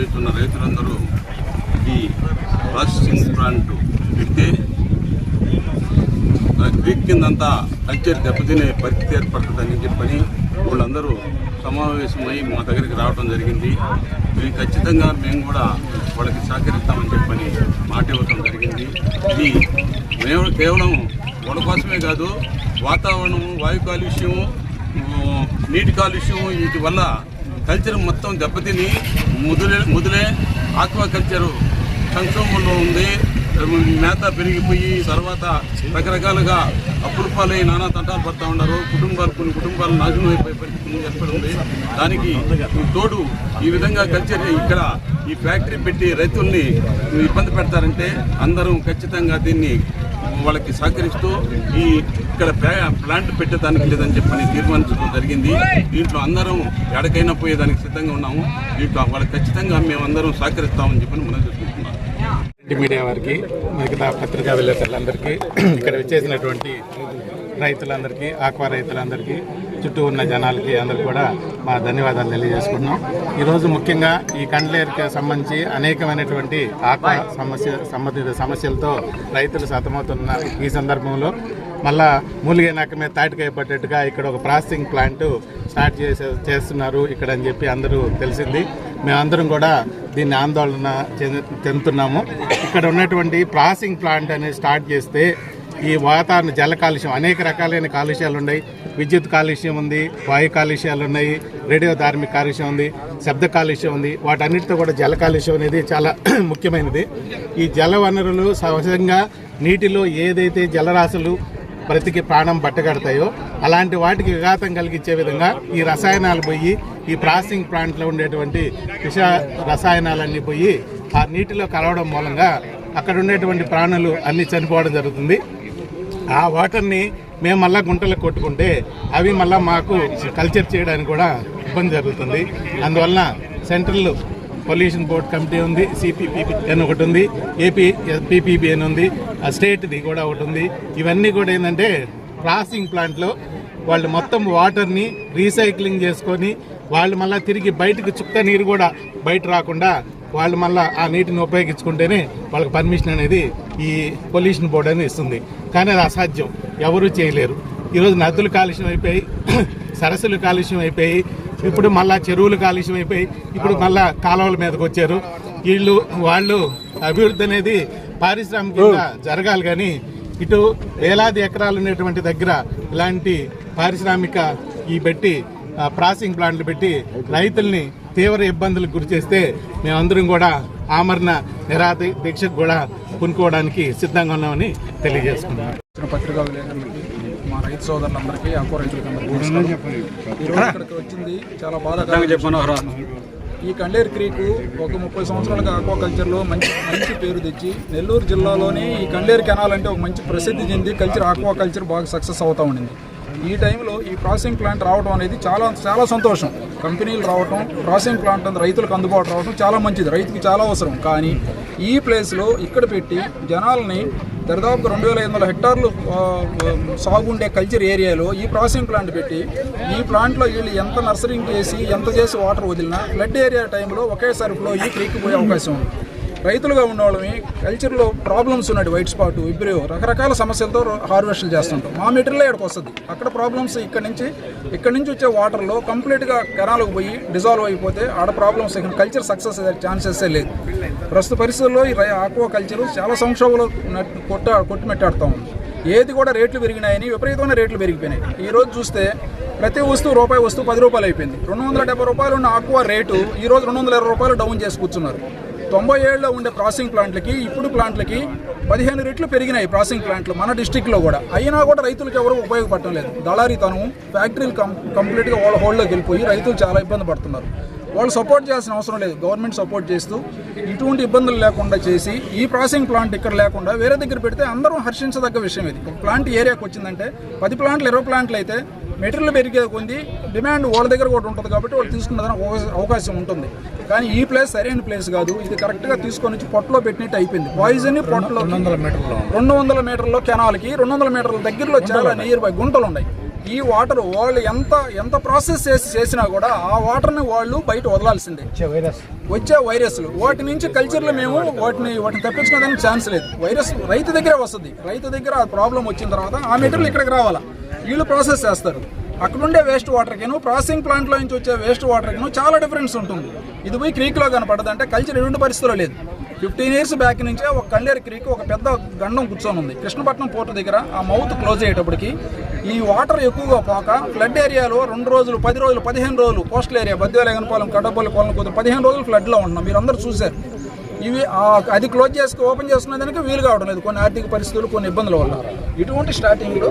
చేస్తున్న రైతులందరూ ఈ ప్రాసెసింగ్ ప్లాంట్ పెడితే వ్యక్తిందంతా కల్చర్ దెబ్బతినే పరిస్థితి ఏర్పడుతుందని చెప్పని వాళ్ళందరూ సమావేశమై మా దగ్గరికి రావడం జరిగింది. ఇది ఖచ్చితంగా మేము కూడా వాళ్ళకి సహకరిస్తామని చెప్పని మాట ఇవ్వడం జరిగింది. ఇది మేము కేవలం వాళ్ళ కోసమే కాదు, వాతావరణం, వాయు కాలుష్యము, నీటి కాలుష్యం, వీటి వల్ల కల్చర్ మొత్తం దెబ్బతిని మొదలే ఆక్వా కల్చరు సంక్షోభంలో ఉంది. మేత పెరిగిపోయి తర్వాత రకరకాలుగా అప్పుల పాలై నానా తంటాలు పడుతూ ఉన్నారు. కొన్ని కుటుంబాలు నాశనం అయిపోయే పరిస్థితి ఏర్పడింది. దానికి తోడు ఈ విధంగా కల్చర్ ఇక్కడ ఈ ఫ్యాక్టరీ పెట్టి రైతుల్ని ఇబ్బంది పెడతారంటే అందరం ఖచ్చితంగా దీన్ని వాళ్ళకి సహకరిస్తూ ఇక్కడ ప్లాంట్ పెట్టడానికి లేదని చెప్పని తీర్మానించడం జరిగింది. దీంట్లో అందరం ఎక్కడికైనా పోయేదానికి సిద్ధంగా ఉన్నాము. దీంట్లో వాళ్ళకి ఖచ్చితంగా మేమందరం సహకరిస్తామని చెప్పని మనం చూసుకుంటున్నాం. మీడియా వారికి, మిగతా పత్రికా విలేకరులందరికీ, ఇక్కడ వచ్చేసినటువంటి రైతులందరికీ, ఆక్వా రైతులందరికీ, చుట్టూ ఉన్న జనాలకి అందరికీ కూడా మా ధన్యవాదాలు తెలియజేసుకుంటున్నాం. ఈరోజు ముఖ్యంగా ఈ కండ్లేరుకి సంబంధించి అనేకమైనటువంటి ఆక్వా సంబంధిత సమస్యలతో రైతులు సతమవుతున్న ఈ సందర్భంలో మళ్ళా మూలిగే నక్క మీద తాటికాయ పట్టేట్టుగా ఇక్కడ ఒక ప్రాసెసింగ్ ప్లాంట్ స్టార్ట్ చేస్తున్నారు ఇక్కడ అని చెప్పి అందరూ తెలిసింది. మేమందరం కూడా దీన్ని ఆందోళన చెందుతున్నాము. ఇక్కడ ఉన్నటువంటి ప్రాసెసింగ్ ప్లాంట్ అనేది స్టార్ట్ చేస్తే ఈ వాతావరణ జల కాలుష్యం, అనేక రకాలైన కాలుష్యాలు ఉన్నాయి. విద్యుత్ కాలుష్యం ఉంది, వాయు కాలుష్యాలు ఉన్నాయి, రేడియో ధార్మిక కాలుష్యం ఉంది, శబ్ద కాలుష్యం ఉంది. వాటన్నిటితో కూడా జల కాలుష్యం అనేది చాలా ముఖ్యమైనది. ఈ జల వనరులు సహజంగా నీటిలో ఏదైతే జలరాశులు బ్రతికి ప్రాణం బట్టగడతాయో అలాంటి వాటికి విఘాతం కలిగించే విధంగా ఈ రసాయనాలు పోయి, ఈ ప్రాసెసింగ్ ప్లాంట్లో ఉండేటువంటి విష రసాయనాలన్నీ పోయి ఆ నీటిలో కలవడం మూలంగా అక్కడ ఉండేటువంటి ప్రాణులు అన్నీ చనిపోవడం జరుగుతుంది. ఆ వాటర్ని మేము మళ్ళీ గుంటలకు కొట్టుకుంటే అవి మళ్ళీ మాకు కల్చర్ చేయడానికి కూడా ఇబ్బంది జరుగుతుంది. అందువలన సెంట్రల్ పొల్యూషన్ బోర్డ్ కమిటీ ఉంది, సిపిపిబి అని ఒకటి ఉంది, ఏపీ పిపిబి అని ఉంది, స్టేట్ది కూడా ఒకటి ఉంది. ఇవన్నీ కూడా ఏంటంటే ప్రాసెసింగ్ ప్లాంట్లో వాళ్ళు మొత్తం వాటర్ని రీసైక్లింగ్ చేసుకొని వాళ్ళు మళ్ళీ తిరిగి బయటకు చుక్క నీరు కూడా బయట రాకుండా వాళ్ళు మళ్ళీ ఆ నీటిని ఉపయోగించుకుంటేనే వాళ్ళకి పర్మిషన్ అనేది ఈ పొల్యూషన్ బోర్డు అనేది ఇస్తుంది. కానీ అది అసాధ్యం, ఎవరూ చేయలేరు. ఈరోజు నదులు కాలుష్యం అయిపోయి, సరస్సులు కాలుష్యం అయిపోయి, ఇప్పుడు మళ్ళా చెరువులు కాలుష్యం అయిపోయి, ఇప్పుడు మళ్ళా కాలువల మీదకి వచ్చారు. వాళ్ళు అభివృద్ధి అనేది పారిశ్రామికంగా జరగాలి. కానీ ఇటు వేలాది ఎకరాలు ఉన్నటువంటి దగ్గర ఇలాంటి పారిశ్రామిక పెట్టి ప్రాసెసింగ్ ప్లాంట్లు పెట్టి రైతుల్ని తీవ్ర ఇబ్బందులకు గురి చేస్తే మేమందరం కూడా ఆమరణ నిరాహార దీక్షకు కూడా పూనుకోవడానికి సిద్ధంగా ఉన్నామని తెలియజేసుకున్నాం. పత్రికా విలేకరులకి, మా రైతు సోదరులందరికీ, ఆక్వా రైతులకి ఈరోజు ఇక్కడికి వచ్చింది చాలా బాధాకరం. ఈ కండ్లేరు క్రీక్ ఒక 30 సంవత్సరాలుగా ఆక్వా కల్చర్లో మంచి పేరు తెచ్చి నెల్లూరు జిల్లాలోని ఈ కండ్లేరు కెనాల్ అంటే ఒక మంచి ప్రసిద్ధి చెంది ఆక్వా కల్చర్ బాగా సక్సెస్ అవుతూ ఉండింది. ఈ టైంలో ఈ ప్రాసెసింగ్ ప్లాంట్ రావడం అనేది చాలా సంతోషం. కంపెనీలు రావడం, ప్రాసెసింగ్ ప్లాంట్ అంతా రైతులకు అందుబాటు రావడం చాలా మంచిది, రైతుకి చాలా అవసరం. కానీ ఈ ప్లేస్లో ఇక్కడ పెట్టి జనాల్ని దాదాపు 2500 హెక్టార్లు సాగుండే కల్చర్ ఏరియాలో ఈ ప్రాసెసింగ్ ప్లాంట్ పెట్టి ఈ ప్లాంట్లో వీళ్ళు ఎంత నర్సరింగ్ చేసి వాటర్ వదిలినా ఫ్లడ్ ఏరియా టైంలో ఒకేసారి ఫ్లో ఈ క్రీక్ పోయే అవకాశం ఉంది. రైతులుగా ఉన్నవాళ్ళని కల్చర్లో ప్రాబ్లమ్స్ ఉన్నాయి, వైట్ స్పాట్, విబ్రియో, రకరకాల సమస్యలతో హార్వెస్ట్లు చేస్తుంటాం. మా మెటీరియల్ ఇక్కడికి వస్తుంది. అక్కడ ప్రాబ్లమ్స్ ఇక్కడ నుంచి వచ్చే వాటర్లో కంప్లీట్గా కెనాల్కి పోయి డిజాల్వ్ అయిపోతే ఆడ ప్రాబ్లమ్స్ కల్చర్ సక్సెస్ అయ్యే ఛాన్సెస్ లేదు. ప్రస్తుత పరిస్థితుల్లో ఈ ఆక్వా కల్చర్ చాలా సంక్షోభంలో కొట్టుమెట్టాడుతూ ఉంది. ఏది కూడా రేట్లు పెరిగినాయని విపరీతమైన రేట్లు పెరిగిపోయినాయి. ఈరోజు చూస్తే ప్రతి వస్తువు రూపాయి వస్తువు 10 రూపాయలు అయిపోయింది. 270 రూపాయలు ఉన్న ఆక్వా రేటు ఈరోజు 220 రూపాయలు డౌన్ చేసి కూర్చున్నారు. 97లో ఉండే ప్రాసెసింగ్ ప్లాంట్లకి ఇప్పుడు ప్లాంట్లకి 15 రెట్లు పెరిగినాయి ప్రాసెసింగ్ ప్లాంట్లు మన డిస్టిక్లో కూడా. అయినా కూడా రైతులకు ఎవరు ఉపయోగపడటం లేదు. దళారీతనం, ఫ్యాక్టరీలు కంప్లీట్గా వాళ్ళ హోల్డ్లోకి వెళ్ళిపోయి రైతులు చాలా ఇబ్బంది పడుతున్నారు. వాళ్ళు సపోర్ట్ చేయాల్సిన అవసరం లేదు. గవర్నమెంట్ సపోర్ట్ చేస్తూ ఇటువంటి ఇబ్బందులు లేకుండా చేసి ఈ ప్రాసెసింగ్ ప్లాంట్ ఇక్కడ లేకుండా వేరే దగ్గర పెడితే అందరూ హర్షించదగ్గ విషయం ఇది. ఒక ప్లాంట్ ఏరియాకి వచ్చిందంటే 10 ప్లాంట్లు 20 ప్లాంట్లు అయితే మెటీరియల్ పెరిగే కొంది డిమాండ్ వాళ్ళ దగ్గర కూడా ఉంటుంది కాబట్టి వాళ్ళు తీసుకున్నదానికి అవకాశం ఉంటుంది. కానీ ఈ ప్లేస్ సరైన ప్లేస్ కాదు. ఇది కరెక్ట్గా తీసుకొని వచ్చి పొట్టలో పెట్టినట్టు అయిపోయింది. పాయిజన్ పొట్టలో 200 మీటర్లో కెనాల్కి 200 మీటర్ల దగ్గరలో చాలా నియర్ బై గుంటలు ఉన్నాయి. ఈ వాటర్ వాళ్ళు ఎంత ప్రాసెస్ చేసినా కూడా ఆ వాటర్ని వాళ్ళు బయట వదలాల్సిందే. వచ్చే వైరస్లు వాటి నుంచి కల్చర్లో మేము వాటిని తప్పించుకోవడానికి ఛాన్స్ లేదు. వైరస్ రైతు దగ్గరే వస్తుంది. రైతు దగ్గర ఆ ప్రాబ్లం వచ్చిన తర్వాత ఆ మెటీరియల్ ఇక్కడికి రావాలా, వీళ్ళు ప్రాసెస్ చేస్తారు. అక్కడుండే వేస్ట్ వాటర్కిను ప్రాసెసింగ్ ప్లాంట్లో నుంచి వచ్చే వేస్ట్ వాటర్కిను చాలా డిఫరెన్స్ ఉంటుంది. ఇది పోయి క్రీక్లో కనపడదు అంటే కల్చర్ ఎటువంటి పరిస్థితుల్లో లేదు. 15 years బ్యాక్ నుంచే ఒక కల్లేరు క్రీక్ ఒక పెద్ద గండం కూర్చొని ఉంది కృష్ణపట్నం పోర్టు దగ్గర. ఆ మౌత్ క్లోజ్ అయ్యేటప్పటికి ఈ వాటర్ ఎక్కువగా పోక ఫ్లడ్ ఏరియాలో 2 రోజులు 10 రోజులు 15 రోజులు కోస్టల్ ఏరియా బద్వేలేగనపాలెం కడపల్లి కోలం కొద్దిగా 15 రోజులు ఫ్లడ్లో ఉంటున్నాం. మీరు అందరూ చూశారు. ఇవి అది క్లోజ్ ఓపెన్ చేసుకునేదానికి వీలు కావడం లేదు కొన్ని ఆర్థిక పరిస్థితులు, కొన్ని ఇబ్బందుల వల్ల. ఇటువంటి స్టార్టింగ్లో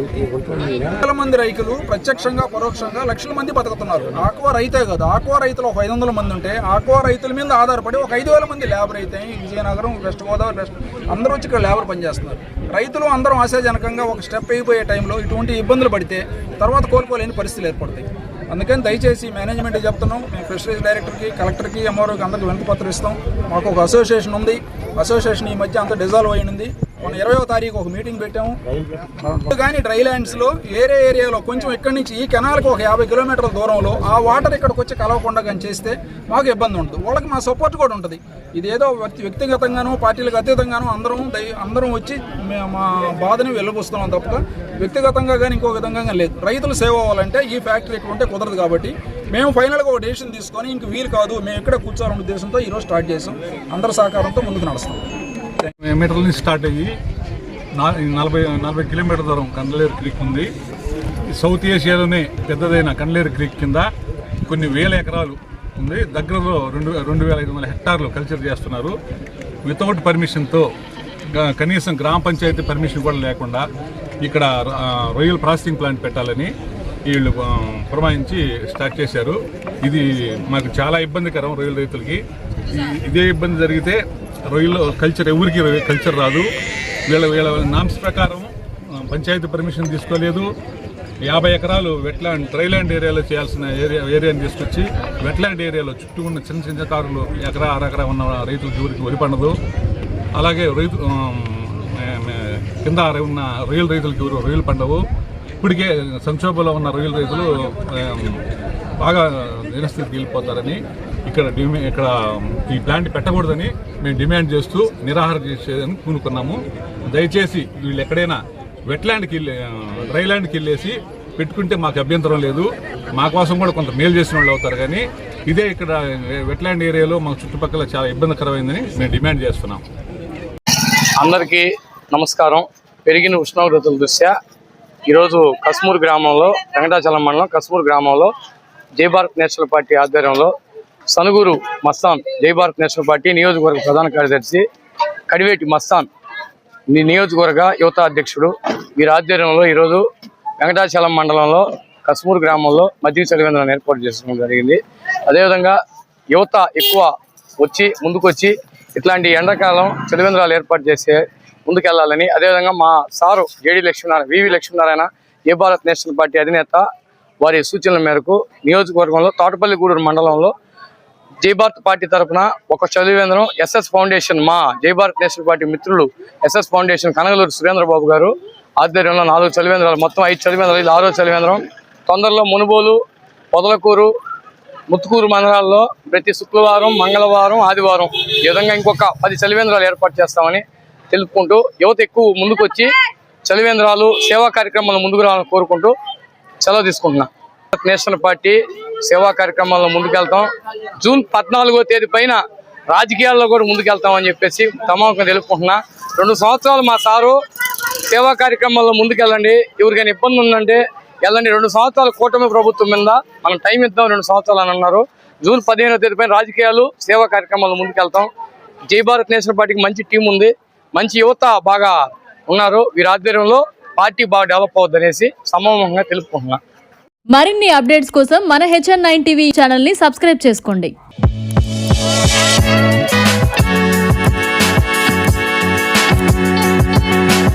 వేల మంది రైతులు ప్రత్యక్షంగా పరోక్షంగా లక్షల మంది బతుకుతున్నారు. ఆక్వా రైతే కాదు, ఆక్వా రైతులు ఒక 500 మంది ఉంటే ఆక్వా రైతుల మీద ఆధారపడి ఒక 5,000 మంది లేబర్ అయితే విజయనగరం, వెస్ట్ గోదావరి అందరూ వచ్చి ఇక్కడ లేబర్ పనిచేస్తున్నారు. రైతులు అందరం ఆశాజనకంగా ఒక స్టెప్ అయిపోయే టైంలో ఇటువంటి ఇబ్బందులు పడితే తర్వాత కోలుకోలేని పరిస్థితులు ఏర్పడతాయి. అందుకని దయచేసి మేనేజ్మెంట్ చెప్తున్నాం, మేము ఫిషరీస్ డైరెక్టర్కి, కలెక్టర్కి, ఎంఆర్ఓకి అందరికి వినతిపత్రం ఇస్తాం. మాకు ఒక అసోసియేషన్ ఉంది. అసోసియేషన్ ఈ మధ్య అంతా డిజాల్వ్ అయ్యింది. మన 20వ తారీఖు ఒక మీటింగ్ పెట్టాము. కానీ డ్రై ల్యాండ్స్లో వేరే ఏరియాలో కొంచెం ఇక్కడి నుంచి ఈ కెనాల్కి ఒక 50 కిలోమీటర్ల దూరంలో ఆ వాటర్ ఇక్కడికి వచ్చి కలవకుండా కానీ చేస్తే మాకు ఇబ్బంది ఉంటుంది. వాళ్ళకి మా సపోర్ట్ కూడా ఉంటుంది. ఇదేదో వ్యక్తిగతంగానూ పార్టీలకు అతీతంగానూ అందరం వచ్చి మా బాధని వెళ్ళబోస్తున్నాం తప్ప వ్యక్తిగతంగా కానీ ఇంకో విధంగా కానీ లేదు. రైతులు సేవ్ అవ్వాలంటే ఈ ఫ్యాక్టరీ ఇక్కడ ఉంటే కుదరదు. కాబట్టి మేము ఫైనల్గా ఒక డెసిషన్ తీసుకొని ఇంక వీలు కాదు, మేము ఇక్కడ కూర్చోవాలనే ఉద్దేశంతో ఈరోజు స్టార్ట్ చేసాం. అందరి సహకారంతో ముందుకు నడుస్తాం. మీటర్ల నుంచి స్టార్ట్ అయ్యి 40 కిలోమీటర్ల దూరం కండ్లేరు క్రీక్ ఉంది. సౌత్ ఏషియాలోనే పెద్దదైన కండ్లేరు క్రీక్ కింద కొన్ని వేల ఎకరాలు ఉంది. దగ్గరలో 2,500 హెక్టార్లు కల్చర్ చేస్తున్నారు. వితౌట్ పర్మిషన్తో, కనీసం గ్రామ పంచాయతీ పర్మిషన్ కూడా లేకుండా ఇక్కడ రొయ్యల ప్రాసెసింగ్ ప్లాంట్ పెట్టాలని వీళ్ళు పురమాయించి స్టార్ట్ చేశారు. ఇది మాకు చాలా ఇబ్బందికరం రొయ్యల రైతులకి. ఇదే ఇబ్బంది జరిగితే రొయ్యలు కల్చర్ ఎవరికి కల్చర్ రాదు. వీళ్ళ నామ్స్ ప్రకారం పంచాయతీ పర్మిషన్ తీసుకోలేదు. 50 ఎకరాలు వెట్లాండ్ డ్రైల్యాండ్ ఏరియాలో చేయాల్సిన ఏరియాని తీసుకొచ్చి వెట్లాండ్ ఏరియాలో చుట్టూ ఉన్న చిన్న కారులు ఎకరా అరెకరా ఉన్న రైతులకు ఎవరికి వరి పండదు. అలాగే కింద ఉన్న రొయ్యల రైతులకి ఎవరు రొయ్యలు పండవు. ఇప్పటికే సంక్షోభంలో ఉన్న రొయ్యల రైతులు బాగా నిరస్థితికి వెళ్ళిపోతారని ఇక్కడ ఈ ప్లాంట్ పెట్టకూడదని మేము డిమాండ్ చేస్తూ నిరాహార చేసేదని కూనుకున్నాము. దయచేసి వీళ్ళు ఎక్కడైనా వెట్లాండ్కి డ్రైల్యాండ్కి వెళ్ళేసి పెట్టుకుంటే మాకు అభ్యంతరం లేదు. మా కోసం కూడా కొంత మేలు చేసిన వాళ్ళు అవుతారు. కానీ ఇదే ఇక్కడ వెట్లాండ్ ఏరియాలో మాకు చుట్టుపక్కల చాలా ఇబ్బందికరమైందని మేము డిమాండ్ చేస్తున్నాం. అందరికీ నమస్కారం. పెరిగిన ఉష్ణోగ్రతల దృష్ట్యా ఈరోజు కస్మూర్ గ్రామంలో, వెంకటాచలం మండలం కస్మూర్ గ్రామంలో జై భారత్ నేషనల్ పార్టీ ఆధ్వర్యంలో సనుగూరు మస్తాన్ జై భారత్ నేషనల్ పార్టీ నియోజకవర్గ ప్రధాన కార్యదర్శి కడివేటి మస్తాన్ నియోజకవర్గ యువత అధ్యక్షుడు వీరి ఆధ్వర్యంలో ఈరోజు వెంకటాచలం మండలంలో కస్మూర్ గ్రామంలో మజ్జిగ చలివేంద్రాన్ని ఏర్పాటు చేసుకోవడం జరిగింది. అదేవిధంగా యువత ఎక్కువ ముందుకొచ్చి ఇట్లాంటి ఎండాకాలం చలివేంద్రాలు ఏర్పాటు చేసే ముందుకెళ్లాలని, అదేవిధంగా మా సారు వివి లక్ష్మీనారాయణ జై భారత్ నేషనల్ పార్టీ అధినేత వారి సూచనల మేరకు నియోజకవర్గంలో తోటపల్లిగూడూరు మండలంలో జై భారత్ పార్టీ తరఫున ఒక చలివేంద్రం ఎస్ఎస్ ఫౌండేషన్, మా జై భారత్ నేషనల్ పార్టీ మిత్రులు ఎస్ఎస్ ఫౌండేషన్ కనగలూరు సురేంద్రబాబు గారు ఆధ్వర్యంలో 4 చలివేంద్రాలు, మొత్తం 5 చలివేంద్రాలు, ఇది 6వ చలివేంద్రం. తొందరలో మునుబోలు, పొదలకూరు, ముత్తుకూరు మండలాల్లో ప్రతి శుక్రవారం, మంగళవారం, ఆదివారం ఈ విధంగా ఇంకొక 10 చలివేంద్రాలు ఏర్పాటు చేస్తామని తెలుపుకుంటూ యువత ఎక్కువ ముందుకొచ్చి చలివేంద్రాలు సేవా కార్యక్రమాలు ముందుకు రావాలని కోరుకుంటూ సెలవు తీసుకుంటున్నాం. నేషనల్ పార్టీ సేవా కార్యక్రమాల్లో ముందుకెళ్తాం. జూన్ 14వ తేదీ పైన రాజకీయాల్లో కూడా ముందుకెళ్తామని చెప్పేసి తమాంగా తెలుపుకుంటున్నా. 2 సంవత్సరాలు మా సారు సేవా కార్యక్రమాల్లో ముందుకెళ్ళండి, ఎవరికైనా ఇబ్బంది ఉందంటే వెళ్ళండి. 2 సంవత్సరాలు కూటమి ప్రభుత్వం మీద మనం టైం ఇద్దాం, 2 సంవత్సరాలు అని అన్నారు. జూన్ 15వ తేదీ పైన రాజకీయాలు సేవా కార్యక్రమాల్లో ముందుకెళ్తాం. జై భారత్ నేషనల్ పార్టీకి మంచి టీం ఉంది, మంచి యువత బాగా ఉన్నారు. వీరి ఆధ్వర్యంలో పార్టీ బాగా డెవలప్ అవుద్ది అనేసి సమూహంగా తెలుపుకుంటున్నా. మరిన్ని అప్డేట్స్ కోసం మన HN9 టీవీ ఛానల్ ని సబ్స్క్రైబ్ చేసుకోండి.